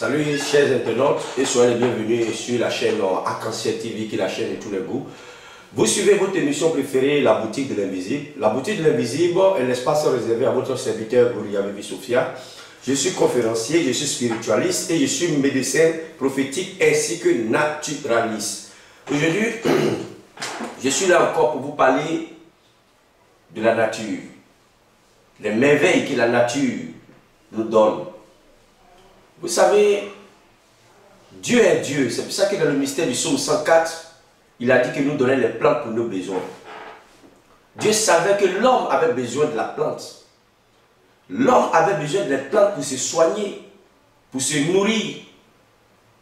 Salut chers internautes et soyez les bienvenus sur la chaîne Arc-en-Ciel TV qui est la chaîne de tous les goûts. Vous suivez votre émission préférée, La Boutique de l'Invisible. La Boutique de l'Invisible est l'espace réservé à votre serviteur Gouria Bibi Sophia. Je suis conférencier, je suis spiritualiste et je suis médecin prophétique ainsi que naturaliste. Aujourd'hui, je suis là encore pour vous parler de la nature, les merveilles que la nature nous donne. Vous savez, Dieu est Dieu. C'est pour ça que dans le mystère du psaume 104, il a dit qu'il nous donnait les plantes pour nos besoins. Dieu savait que l'homme avait besoin de la plante. L'homme avait besoin des plantes pour se soigner, pour se nourrir.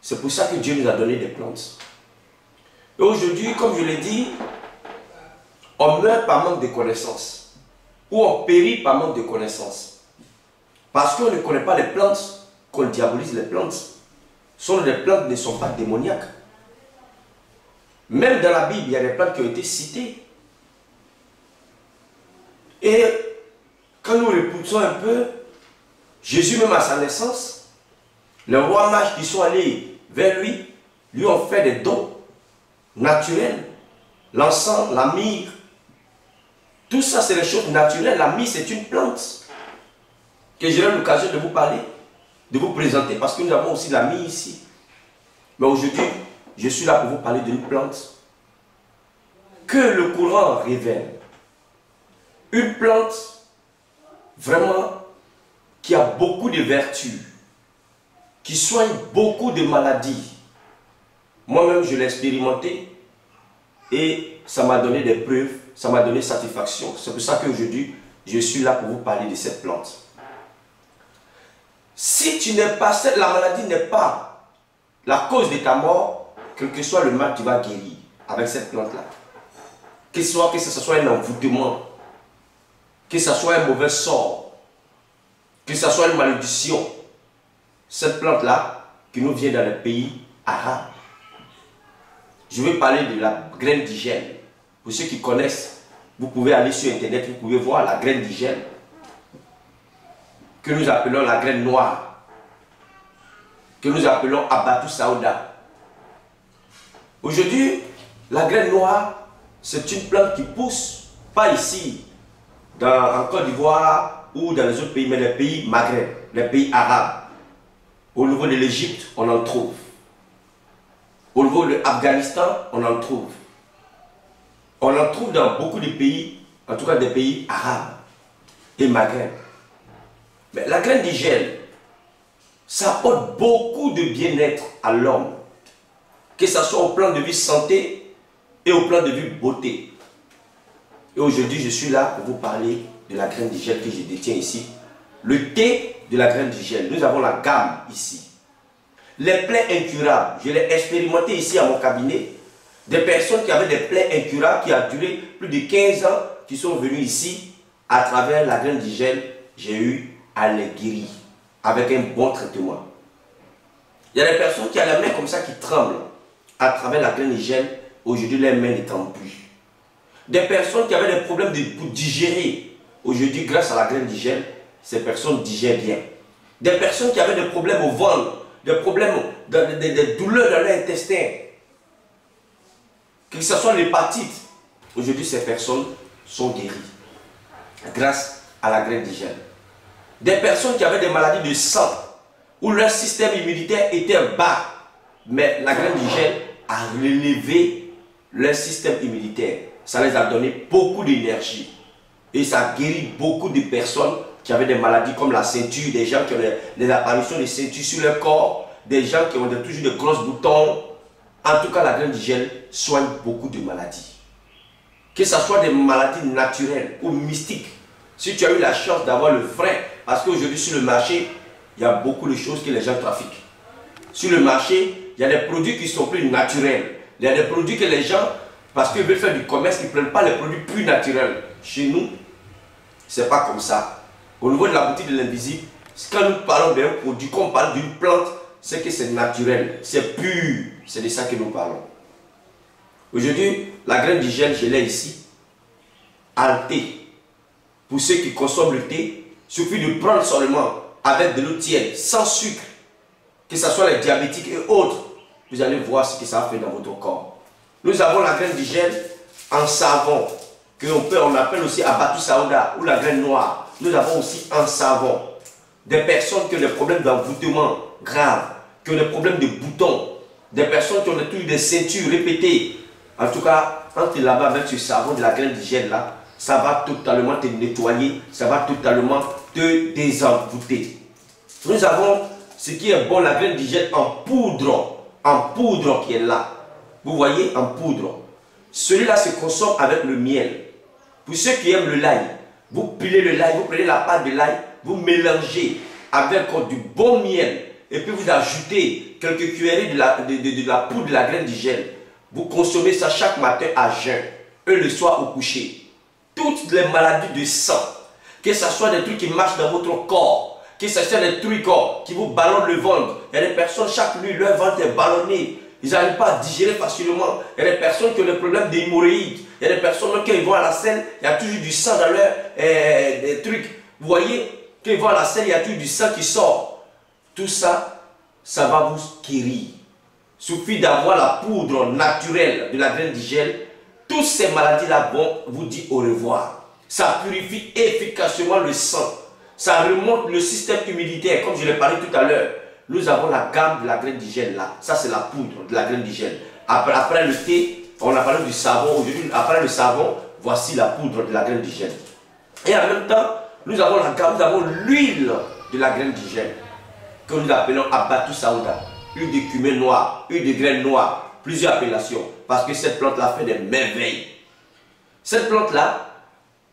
C'est pour ça que Dieu nous a donné des plantes. Et aujourd'hui, comme je l'ai dit, on meurt par manque de connaissances. Ou on périt par manque de connaissances. Parce qu'on ne connaît pas les plantes, qu'on diabolise les plantes. Les plantes ne sont pas démoniaques. Même dans la Bible, il y a des plantes qui ont été citées. Et quand nous repoussons un peu, Jésus même à sa naissance, les rois mages qui sont allés vers lui ont fait des dons naturels. L'encens, la myrrhe, tout ça c'est des choses naturelles. La myrrhe c'est une plante que j'aurai l'occasion de vous parler, de vous présenter, parce que nous avons aussi la myrrhe ici. Mais aujourd'hui, je suis là pour vous parler d'une plante que le Coran révèle. Une plante vraiment qui a beaucoup de vertus, qui soigne beaucoup de maladies. Moi-même, je l'ai expérimenté et ça m'a donné des preuves, ça m'a donné satisfaction. C'est pour ça qu'aujourd'hui, je suis là pour vous parler de cette plante. Si tu n'es pas, la maladie n'est pas la cause de ta mort, quel que soit le mal, tu vas guérir avec cette plante-là. Que ce soit un envoûtement, que ce soit un mauvais sort, que ce soit une malédiction, cette plante-là qui nous vient dans les pays arabes. Je vais parler de la graine d'hygiène. Pour ceux qui connaissent, vous pouvez aller sur internet, vous pouvez voir la graine d'hygiène, que nous appelons la graine noire, que nous appelons Abatou Saouda. Aujourd'hui, la graine noire, c'est une plante qui pousse, pas ici, en Côte d'Ivoire ou dans les autres pays, mais les pays Maghreb, les pays arabes. Au niveau de l'Égypte, on en trouve. Au niveau de l'Afghanistan, on en trouve. On en trouve dans beaucoup de pays, en tout cas des pays arabes et Maghreb. Mais la graine d'hygiène, ça apporte beaucoup de bien-être à l'homme, que ce soit au plan de vue santé et au plan de vue beauté. Et aujourd'hui, je suis là pour vous parler de la graine d'hygiène que je détiens ici. Le thé de la graine d'hygiène. Nous avons la gamme ici. Les plaies incurables, je l'ai expérimenté ici à mon cabinet. Des personnes qui avaient des plaies incurables qui ont duré plus de 15 ans, qui sont venues ici à travers la graine d'hygiène. J'ai eu à les guérir avec un bon traitement. Il y a des personnes qui ont les mains comme ça qui tremblent à travers la graine d'hygiène. Aujourd'hui, les mains ne tremblent plus. Des personnes qui avaient des problèmes pour digérer. Aujourd'hui, grâce à la graine d'hygiène, ces personnes digèrent bien. Des personnes qui avaient des problèmes au ventre, des problèmes, des douleurs dans l'intestin, que ce soit l'hépatite. Aujourd'hui, ces personnes sont guéries grâce à la graine d'hygiène. Des personnes qui avaient des maladies de sang, où leur système immunitaire était bas, mais la graine d'hygiène a relevé leur système immunitaire. Ça les a donné beaucoup d'énergie. Et ça a guéri beaucoup de personnes qui avaient des maladies comme la ceinture, des gens qui ont des apparitions de ceinture sur leur corps, des gens qui ont toujours de grosses boutons. En tout cas, la graine d'hygiène soigne beaucoup de maladies. Que ce soit des maladies naturelles ou mystiques. Si tu as eu la chance d'avoir le vrai, parce qu'aujourd'hui sur le marché, il y a beaucoup de choses que les gens trafiquent. Sur le marché, il y a des produits qui sont plus naturels. Il y a des produits que les gens, parce qu'ils veulent faire du commerce, ils ne prennent pas les produits plus naturels. Chez nous, ce n'est pas comme ça. Au niveau de la boutique de l'Invisible, quand nous parlons d'un produit, quand on parle d'une plante, c'est que c'est naturel, c'est pur. C'est de ça que nous parlons. Aujourd'hui, la graine d'hygiène, je l'ai ici. En thé. Pour ceux qui consomment le thé, il suffit de prendre seulement avec de l'eau tiède, sans sucre. que ce soit les diabétiques et autres, vous allez voir ce que ça fait dans votre corps. Nous avons la graine d'hygiène en savon, qu'on appelle aussi Abatou Saouda, ou la graine noire. Nous avons aussi en savon des personnes qui ont des problèmes d'envoûtement graves, qui ont des problèmes de boutons, des personnes qui ont toujours des ceintures répétées. En tout cas, quand tu laves avec ce savon de la graine d'hygiène là, ça va totalement te nettoyer, ça va totalement te désenvoûter. Nous avons ce qui est bon, la graine d'hygiène en poudre qui est là. Vous voyez, en poudre. Celui-là se consomme avec le miel. Pour ceux qui aiment le l'ail, vous pilez le l'ail, vous prenez la pâte de l'ail, vous mélangez avec du bon miel et puis vous ajoutez quelques cuillerées de la poudre de la graine d'hygiène. Vous consommez ça chaque matin à jeun et le soir au coucher. Toutes les maladies de sang, que ce soit des trucs qui marchent dans votre corps, que ce soit des trucs qui vous ballonnent le ventre. Il y a des personnes, chaque nuit, leur ventre est ballonné. Ils n'arrivent pas à digérer facilement. Il y a des personnes qui ont des problèmes d'hémorroïdes. Il y a des personnes qui vont à la selle, il y a toujours du sang dans leur des trucs. Vous voyez, quand ils vont à la selle, il y a toujours du sang qui sort. Tout ça, ça va vous guérir. Il suffit d'avoir la poudre naturelle de la graine d'hygiène. Toutes ces maladies-là vont vous dire au revoir. Ça purifie efficacement le sang. Ça remonte le système immunitaire, comme je l'ai parlé tout à l'heure. Nous avons la gamme de la graine d'hygiène là. Ça, c'est la poudre de la graine d'hygiène. Après le thé, on a parlé du savon. Aujourd'hui, après le savon, voici la poudre de la graine d'hygiène. Et en même temps, nous avons la gamme, nous avons l'huile de la graine d'hygiène, que nous appelons Abatou Saouda. Huile de cumin noir, huile de graine noire, plusieurs appellations. Parce que cette plante-là fait des merveilles. Cette plante-là,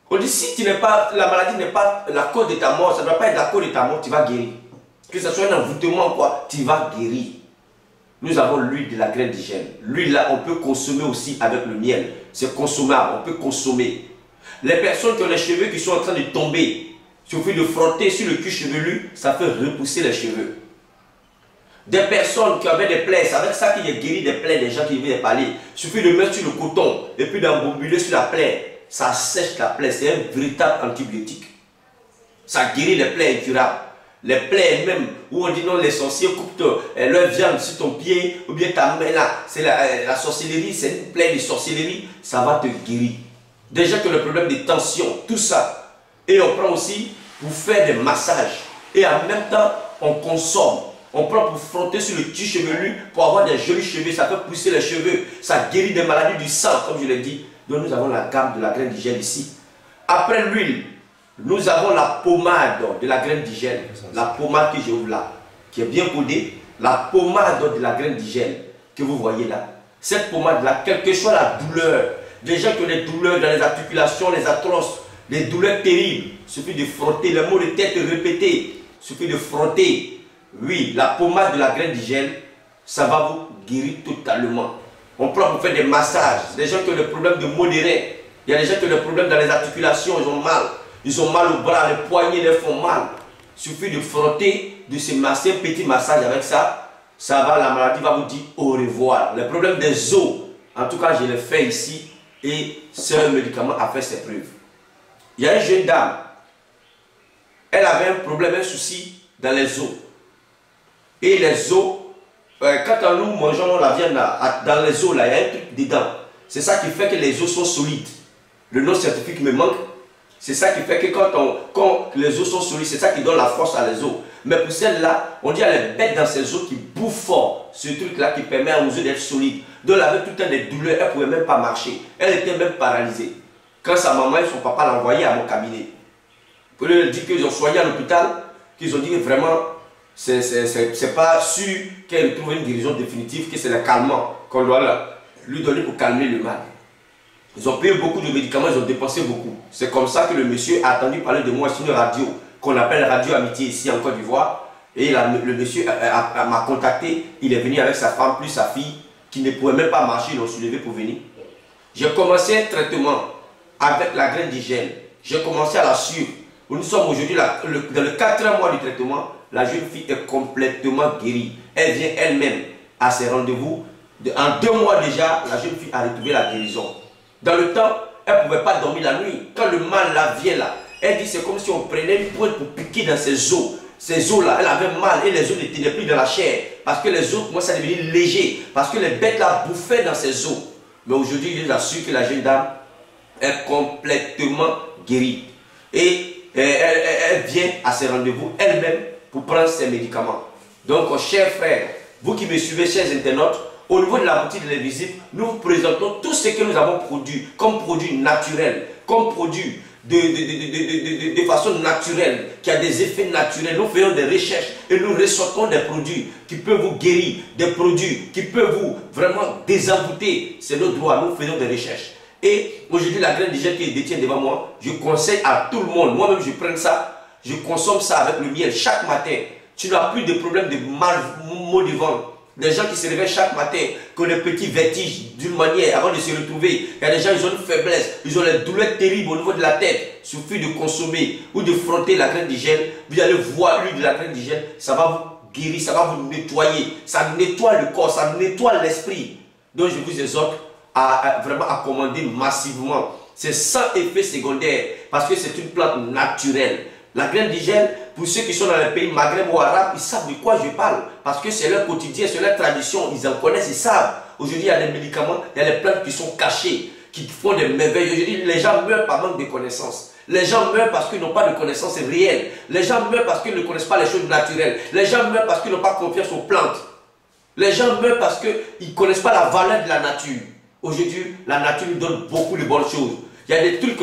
on dit si la maladie n'est pas la cause de ta mort, ça ne doit pas être la cause de ta mort, tu vas guérir. Que ce soit un envoûtement quoi, tu vas guérir. Nous avons l'huile de la graine d'hygiène. L'huile là, on peut consommer aussi avec le miel. C'est consommable, on peut consommer. Les personnes qui ont les cheveux qui sont en train de tomber, il suffit de frotter sur le cuir chevelu, ça fait repousser les cheveux. Des personnes qui avaient des plaies, c'est avec ça qu'il y a guéri des plaies, des gens qui viennent parler. Il suffit de mettre sur le coton et puis d'embombuler sur la plaie. Ça sèche la plaie, c'est un véritable antibiotique. Ça guérit les plaies incurables. Les plaies même, où on dit non, les sorciers coupent leur viande sur ton pied, ou bien ta main là, c'est la sorcellerie, c'est une plaie de sorcellerie, ça va te guérir. Déjà que le problème de tension, tout ça. Et on prend aussi pour faire des massages. Et en même temps, on consomme. On prend pour frotter sur le cuir chevelu, pour avoir des jolis cheveux, ça fait pousser les cheveux, ça guérit des maladies du sang, comme je l'ai dit. Donc nous avons la gamme de la graine d'hygiène ici. Après l'huile, nous avons la pommade de la graine d'hygiène. La pommade que j'ouvre là, qui est bien codée. La pommade de la graine d'hygiène que vous voyez là. Cette pommade là, quelle que soit la douleur, des gens qui ont des douleurs dans les articulations, les atroces, des douleurs terribles, il suffit de frotter, les maux de tête répétés, il suffit de frotter. Oui, la pommade de la graine d'hygiène, ça va vous guérir totalement. On prend pour faire des massages. Des gens qui ont des problèmes de maux de reins. Il y a des gens qui ont des problèmes dans les articulations, ils ont mal. Ils ont mal au bras, les poignets les font mal. Il suffit de frotter, de se masser, un petit massage avec ça. Ça va, la maladie va vous dire au revoir. Les problèmes des os, en tout cas, je l'ai fait ici. Et ce médicament a fait ses preuves. Il y a une jeune dame. Elle avait un problème, un souci dans les os. Et les os, quand nous mangeons la viande là, dans les os, là, il y a un truc dedans. C'est ça qui fait que les os sont solides. Le nom scientifique me manque. C'est ça qui fait que quand les os sont solides, c'est ça qui donne la force à les os. Mais pour celle-là, on dit qu'elle est bête dans ses os qui bouffent fort. Ce truc-là qui permet aux os d'être solides. Donc elle avait tout le temps des douleurs, elle ne pouvait même pas marcher. Elle était même paralysée. Quand sa maman et son papa l'envoyaient à mon cabinet, pour lui dire qu'ils ont soigné à l'hôpital, qu'ils ont dit que vraiment, c'est pas sûr qu'elle trouve une guérison définitive, que c'est le calmant qu'on doit lui donner pour calmer le mal. Ils ont payé beaucoup de médicaments, ils ont dépensé beaucoup. C'est comme ça que le monsieur a entendu parler de moi sur une radio, qu'on appelle Radio Amitié ici en Côte d'Ivoire. Et le monsieur m'a contacté, il est venu avec sa femme plus sa fille, qui ne pouvait même pas marcher, ils l'ont soulevé pour venir. J'ai commencé un traitement avec la graine d'hygiène. J'ai commencé à la suivre. Nous sommes aujourd'hui dans le 4e mois du traitement. La jeune fille est complètement guérie. Elle vient elle-même à ses rendez-vous. En 2 mois déjà, la jeune fille a retrouvé la guérison. Dans le temps, elle ne pouvait pas dormir la nuit. Quand le mal là vient là, elle dit c'est comme si on prenait une pointe pour piquer dans ses os. ces os-là, elle avait mal et les os ne tenaient plus dans la chair. Parce que les os commençaient à devenir légers. Parce que les bêtes la bouffaient dans ses os. Mais aujourd'hui, je vous assure que la jeune dame est complètement guérie. Et elle vient à ses rendez-vous elle-même pour prendre ses médicaments. Donc, chers frères, vous qui me suivez, chers internautes, au niveau de la boutique de l'Invisible, nous vous présentons tout ce que nous avons produit comme produit naturel, comme produit de façon naturelle, qui a des effets naturels. Nous faisons des recherches et nous ressortons des produits qui peuvent vous guérir, des produits qui peuvent vous vraiment désembouter. C'est notre droit, nous faisons des recherches. Et aujourd'hui, la graine d'hygiène qui détient devant moi, je conseille à tout le monde, moi-même je prends ça, je consomme ça avec le miel chaque matin. Tu n'as plus de problème de maux de ventre. Des gens qui se réveillent chaque matin, qui ont des petits vertiges d'une manière avant de se retrouver. Il y a des gens, ils ont une faiblesse, ils ont des douleurs terribles au niveau de la tête. Il suffit de consommer ou de frotter la graine d'hygiène. Vous allez voir l'huile de la graine d'hygiène, ça va vous guérir, ça va vous nettoyer. Ça nettoie le corps, ça nettoie l'esprit. Donc je vous exhorte vraiment à commander massivement. C'est sans effet secondaire parce que c'est une plante naturelle. La graine d'hygiène, pour ceux qui sont dans les pays maghreb ou arabes, ils savent de quoi je parle. Parce que c'est leur quotidien, c'est leur tradition, ils en connaissent, ils savent. Aujourd'hui, il y a des médicaments, il y a des plantes qui sont cachées, qui font des merveilles. Aujourd'hui, les gens meurent par manque de connaissances. Les gens meurent parce qu'ils n'ont pas de connaissances réelles. Les gens meurent parce qu'ils ne connaissent pas les choses naturelles. Les gens meurent parce qu'ils n'ont pas confiance aux plantes. Les gens meurent parce qu'ils ne connaissent pas la valeur de la nature. Aujourd'hui, la nature nous donne beaucoup de bonnes choses. Il y a des trucs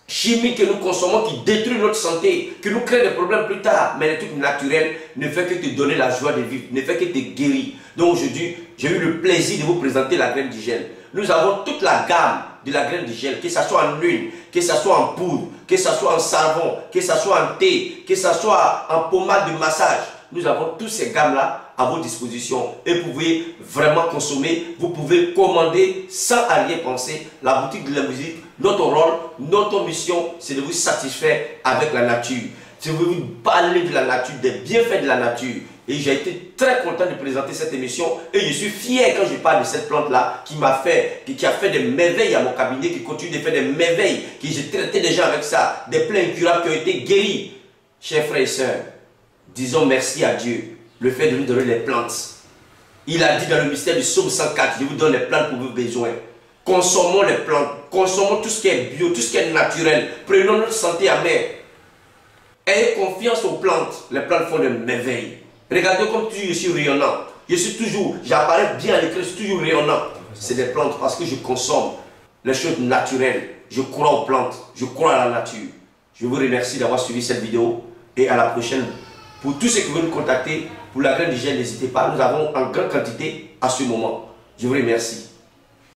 chimiques que nous consommons qui détruisent notre santé, qui nous créent des problèmes plus tard. Mais les trucs naturels ne font que te donner la joie de vivre, ne font que te guérir. Donc aujourd'hui, j'ai eu le plaisir de vous présenter la graine d'hygiène. Nous avons toute la gamme de la graine d'hygiène, que ce soit en huile, que ce soit en poudre, que ce soit en savon, que ce soit en thé, que ce soit en pommade de massage. Nous avons toutes ces gammes-là à votre disposition et vous pouvez vraiment consommer, vous pouvez commander sans à rien penser. La boutique de l'Invisible, notre rôle, notre mission, c'est de vous satisfaire avec la nature. Je veux vous parler de la nature, des bienfaits de la nature. Et j'ai été très content de présenter cette émission et je suis fier quand je parle de cette plante-là qui a fait des merveilles à mon cabinet, qui continue de faire des merveilles, que j'ai traité des gens avec ça, des plaies incurables qui ont été guéris. Chers frères et sœurs, disons merci à Dieu, le fait de nous donner les plantes. Il a dit dans le mystère du psaume 104, je vous donne les plantes pour vos besoins. Consommons les plantes, consommons tout ce qui est bio, tout ce qui est naturel. Prenons notre santé à main. Ayez confiance aux plantes. Les plantes font des merveilles. Regardez comme je suis rayonnant. Je suis toujours, j'apparais bien à l'écran, je suis toujours rayonnant. C'est des plantes parce que je consomme les choses naturelles. Je crois aux plantes, je crois à la nature. Je vous remercie d'avoir suivi cette vidéo et à la prochaine. Pour tous ceux qui veulent nous contacter pour la graine d'hygiène, n'hésitez pas. Nous avons en grande quantité à ce moment. Je vous remercie.